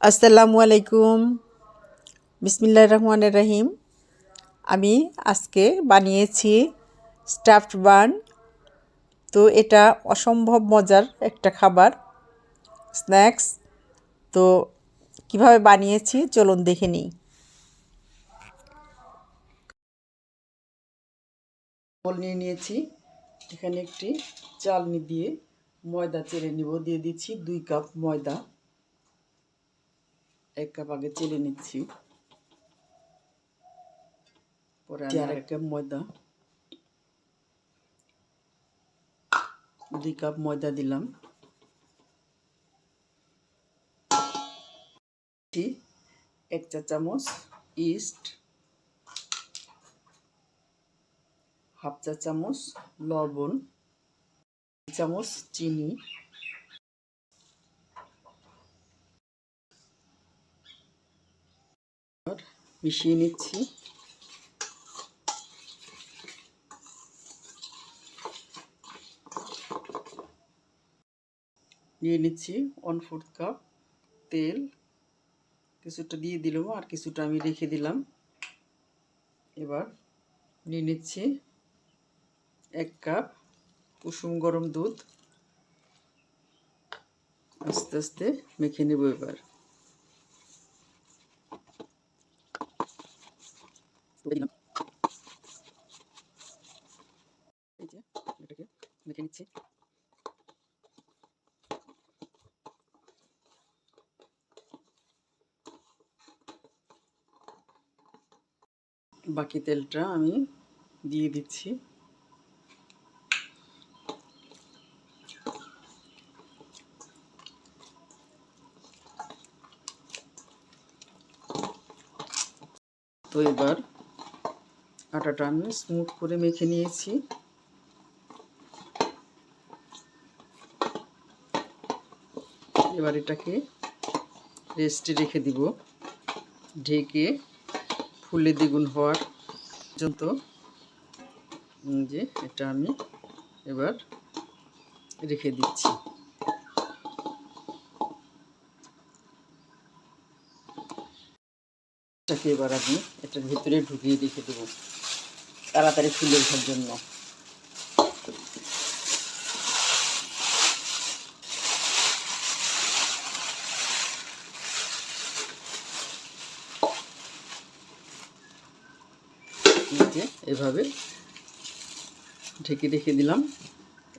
আসসালামু আলাইকুম। বিসমিল্লাহির রহমানির রহিম। আমি আজকে বানিয়েছি স্টাফড বান। তো এটা অসম্ভব মজার একটা খাবার, স্ন্যাক্স। তো কিভাবে বানিয়েছি চলুন দেখে নিই। বল নিয়ে নিয়েছি, এখানে একটি চালনি দিয়ে ময়দা চেলে নিব। দিয়ে দিচ্ছি 2 কাপ ময়দা, 1 কাপ আগে চেলে নিচ্ছি। পরে আমি আর 1 কাপ ময়দা, 2 কাপ ময়দা দিলাম। 1 চা চামচ ইস্ট, 1/2 চা চামচ লবণ, 1 চামচ চিনি, মিশিয়ে নিচ্ছি। নিয়ে নিচ্ছি 1/4 কাপ তেল, কিছুটা দিয়ে দিলাম আর কিছুটা আমি রেখে দিলাম। এবার নিয়ে নিচ্ছি 1 কাপ কুসুম গরম দুধ, আস্তে আস্তে মেখে নেব। এবার এই যে এটাকে মেখে নিচ্ছি। বাকি তেলটা আমি দিয়ে দিচ্ছি। তো এবার আটাটা আমি স্মুথ করে মেখে নিয়েছি। এবার এটাকে রেস্টে রেখে দিব, ঢেকে ফুলে দ্বিগুণ হওয়ার পর্যন্ত। যে এটা আমি এবার রেখে দিচ্ছি। এটাকে এবার আমি এটার ভিতরে ঢুকিয়ে রেখে দেবো তাড়াতাড়ি ফুলে ওঠার জন্য। এভাবে ঢেকে রেখে দিলাম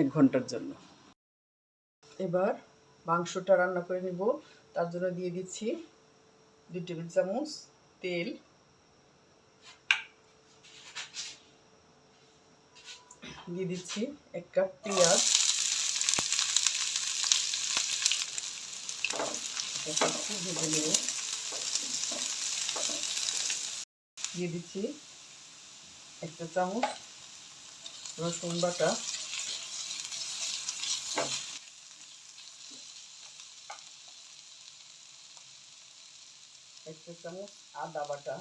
1 ঘন্টার জন্য। এবার মাংসটা রান্না করে নিব। তার জন্য দিয়ে দিচ্ছি 2 টেবিল চামচ তেল, দিয়ে দিচ্ছি 1 কাপ পেঁয়াজ, ভেজে নেব। দিয়ে দিচ্ছি 1 চা চামচ রসুন বাটা, 1 চা চামচ আদা বাটা,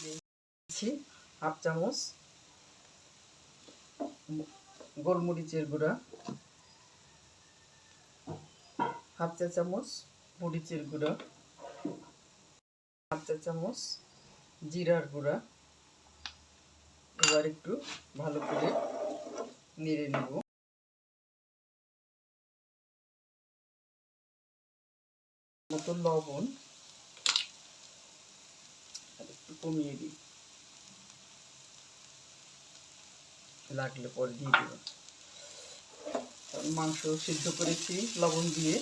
দিচ্ছি 1/2 চামচ গোলমরিচের গুঁড়া, 1/2 চা চামচ মরিচের গুঁড়া, 1/2 চা চামচ জিরার গুঁড়া। এবার একটু ভালো করে নেড়ে নেব। মতো লবণ আর একটু কমিয়ে দিই, লাগলে পরে দিয়ে দেব। মাংস সিদ্ধ করেছি লবণ দিয়ে,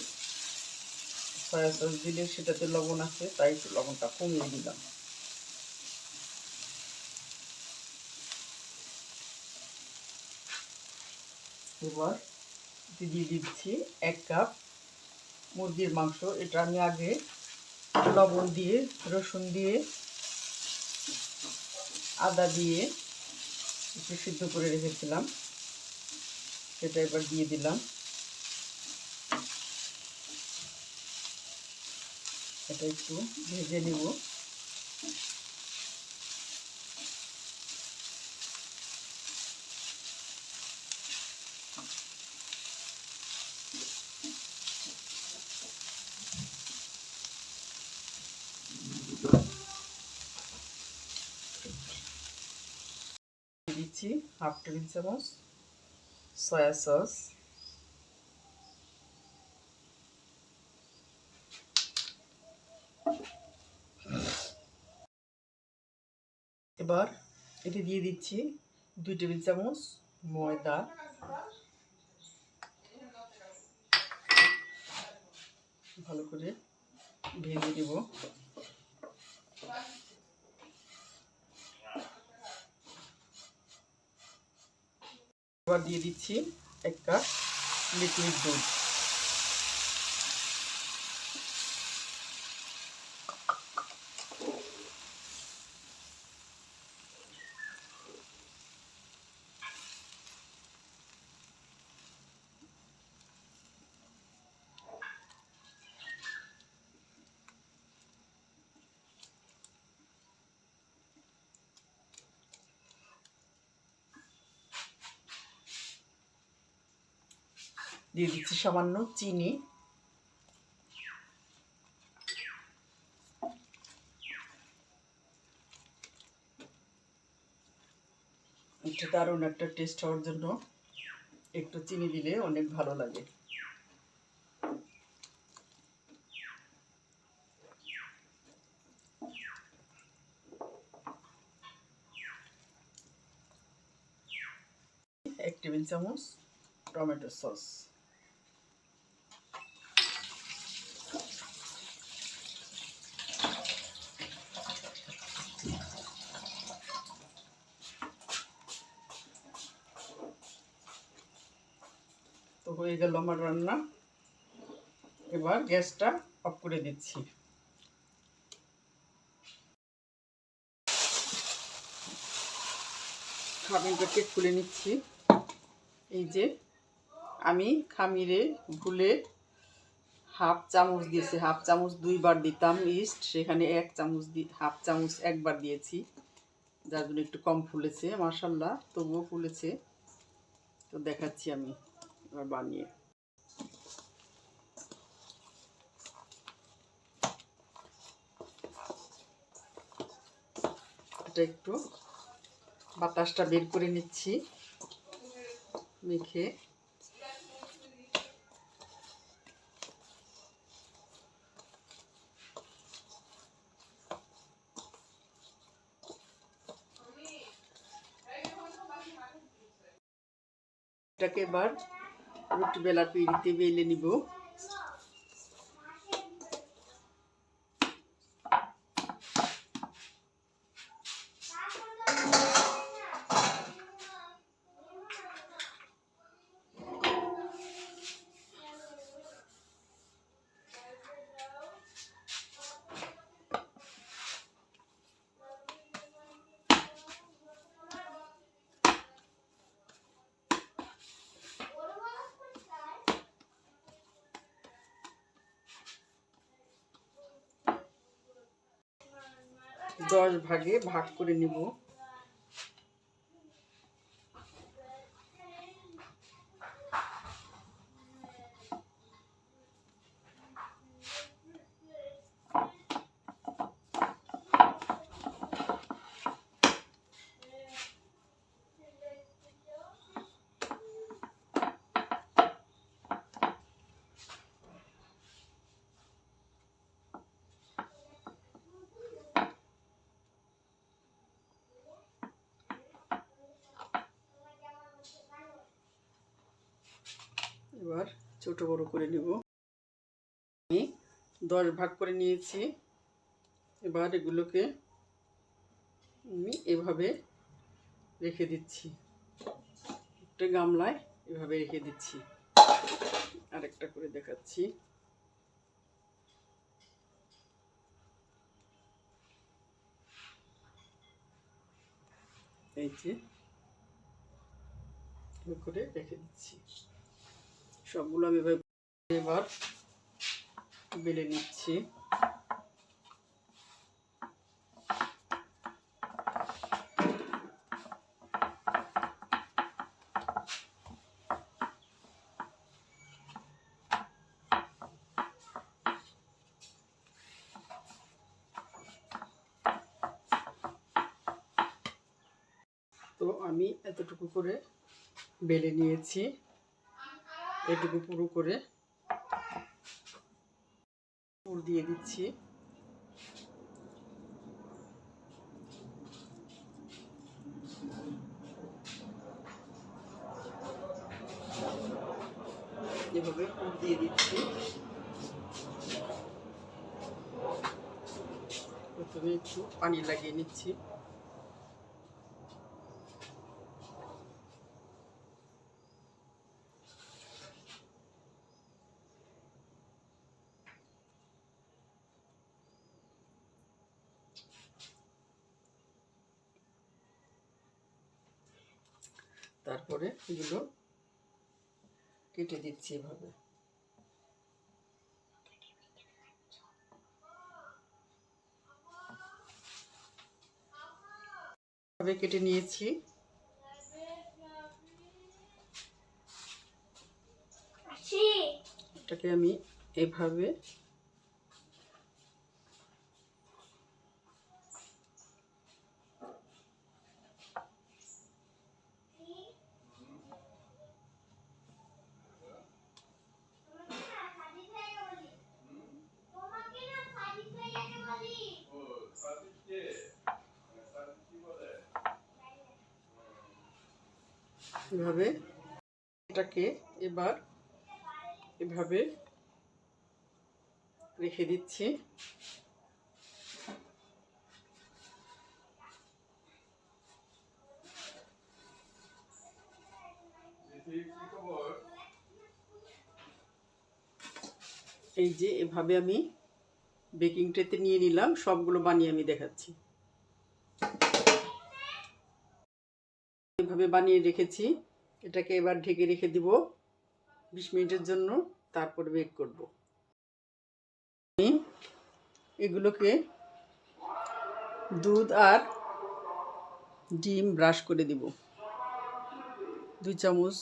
সয়া সস দিলে সেটাতে লবণ আছে, তাই একটু লবণটা কমিয়ে দিলাম। এবার দিয়ে দিচ্ছি 1 কাপ মুরগির মাংস। এটা আমি আগে লবণ দিয়ে, রসুন দিয়ে, আদা দিয়ে একটু সিদ্ধ করে রেখেছিলাম, সেটা এবার দিয়ে দিলাম। এটা একটু ভেজে নিব। দিচ্ছি 1/2 টেবিল চামচ সয়া সস, এবার এতে দিয়ে দিচ্ছি 2 টেবিল চামচ ময়দা, ভালো করে ভেজে দেব। এবার দিয়ে দিচ্ছি 1 কাপ লিকুইড দুধ, দিয়ে দিচ্ছি সামান্য চিনি, এটা দারুণ একটা টেস্ট হওয়ার জন্য একটু চিনি দিলে অনেক ভালো লাগে। এক টেবিল চামচ টমেটো সস, তো হয়ে গেল আমার রান্না। এবার গ্যাসটা অফ করে দিচ্ছি। খামিরটাকে খুলে নিচ্ছি। এই যে আমি খামিরে ভুলে হাফ চামচ দিয়েছি, হাফ চামচ 2 বার দিতাম ইস্ট, সেখানে 1 চামচ হাফ চামচ একবার দিয়েছি, যার জন্য একটু কম ফুলেছে। মাশাআল্লাহ, তবুও ফুলেছে। তো দেখাচ্ছি আমি এবার বানিয়ে। এটা একটু বাতাসটা বের করে নিচ্ছি মেখে। এটাকে এবার রুটি বেলার পিঁড়িতে বেলে নিব। দশ ভাগে ভাগ করে নিব। এবার ছোট বড় করে নিব। আমি 10 ভাগ করে নিয়েছি। এবার এগুলোকে আমি এভাবে রেখে দিচ্ছি, একটা গামলায় এভাবে রেখে দিচ্ছি। আরেকটা করে দেখাচ্ছি। এই যে এভাবে করে রেখে দিচ্ছি সবগুলো। আমি এবার বেলে নিচ্ছি। তো আমি আমি এতটুকু করে বেলে নিয়েছি, এটুকু পুরো করে পুর দিয়ে দিচ্ছি। এভাবে পুর দিয়ে দিচ্ছি। প্রথমে একটু পানি লাগিয়ে নিচ্ছি। তারপরে এগুলো কেটে দিচ্ছি এভাবে। এভাবে কেটে নিয়েছি। এটাকে আমি এভাবে এভাবে এটাকে এবার এভাবে রেখে দিচ্ছি। এই যে এভাবে আমি বেকিং ট্রেতে নিয়ে নিলাম, সবগুলো বানিয়ে আমি দেখাচ্ছি। এভাবে বানিয়ে রেখেছি। এটাকে এবার ঢেকে রেখে দিব 20 মিনিটের জন্য, তারপর বেক করব। আমি এগুলোকে দুধ আর ডিম ব্রাশ করে দিব। 2 চামচ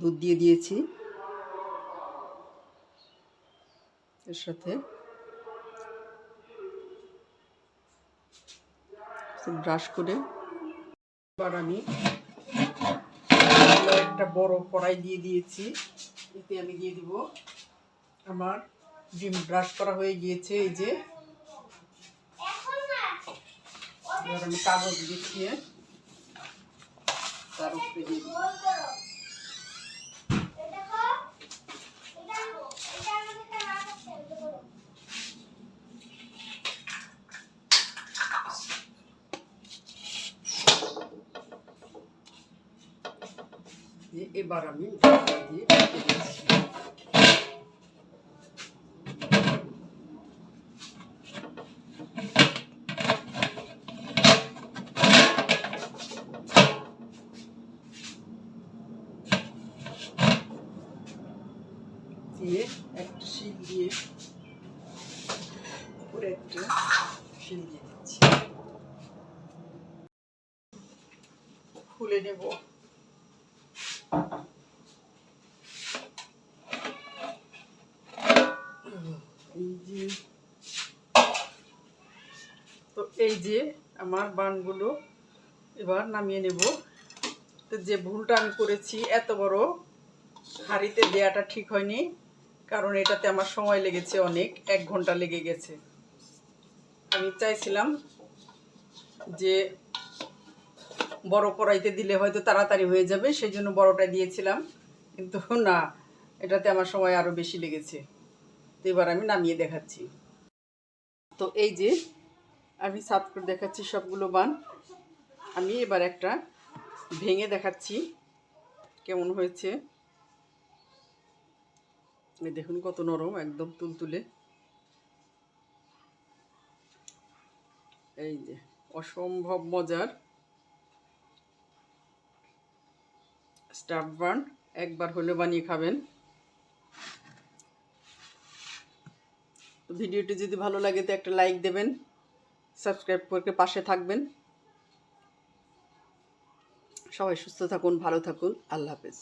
দুধ দিয়ে দিয়েছি, এর সাথে ব্রাশ করে এবার আমি একটা বড় কড়াই দিয়ে দিয়েছি। এতে আমি দিয়ে দিব, আমার ডিম ব্রাশ করা হয়ে গিয়েছে। এই যে এবার আমি কাগজ বিছিয়ে তার উপরে দিয়ে দিব। এবার আমি দিয়ে দিয়ে একটা শিল দিয়ে উপরে একটা শিল দিয়ে দিচ্ছি, খুলে নেব। তো এই যে আমার বানগুলো এবার নামিয়ে নেব। তো যে ভুলটা আমি করেছি, এত বড় হাঁড়িতে দেওয়াটা ঠিক হয়নি, কারণ এটাতে আমার সময় লেগেছে অনেক, 1 ঘন্টা লেগে গেছে। আমি চাইছিলাম যে বড় কড়াইতে দিলে হয়তো তাড়াতাড়ি হয়ে যাবে, সেই জন্য বড়টা দিয়েছিলাম, কিন্তু না, এটাতে আমার সময় আরও বেশি লেগেছে। তো এবার আমি নামিয়ে দেখাচ্ছি। তো এই যে আমি সার্ভ করে দেখাচ্ছি সবগুলো বান। আমি এবার একটা ভেঙে দেখাচ্ছি কেমন হয়েছে। এই দেখুন কত নরম, একদম তুলতুলে। এই যে অসম্ভব মজার স্টাফ বান, একবার হলে বানিয়ে খাবেন। তো ভিডিওটি যদি ভালো লাগে তো একটা লাইক দেবেন, সাবস্ক্রাইব করে পাশে থাকবেন। সবাই সুস্থ থাকুন, ভালো থাকুন, আল্লাহ হাফেজ।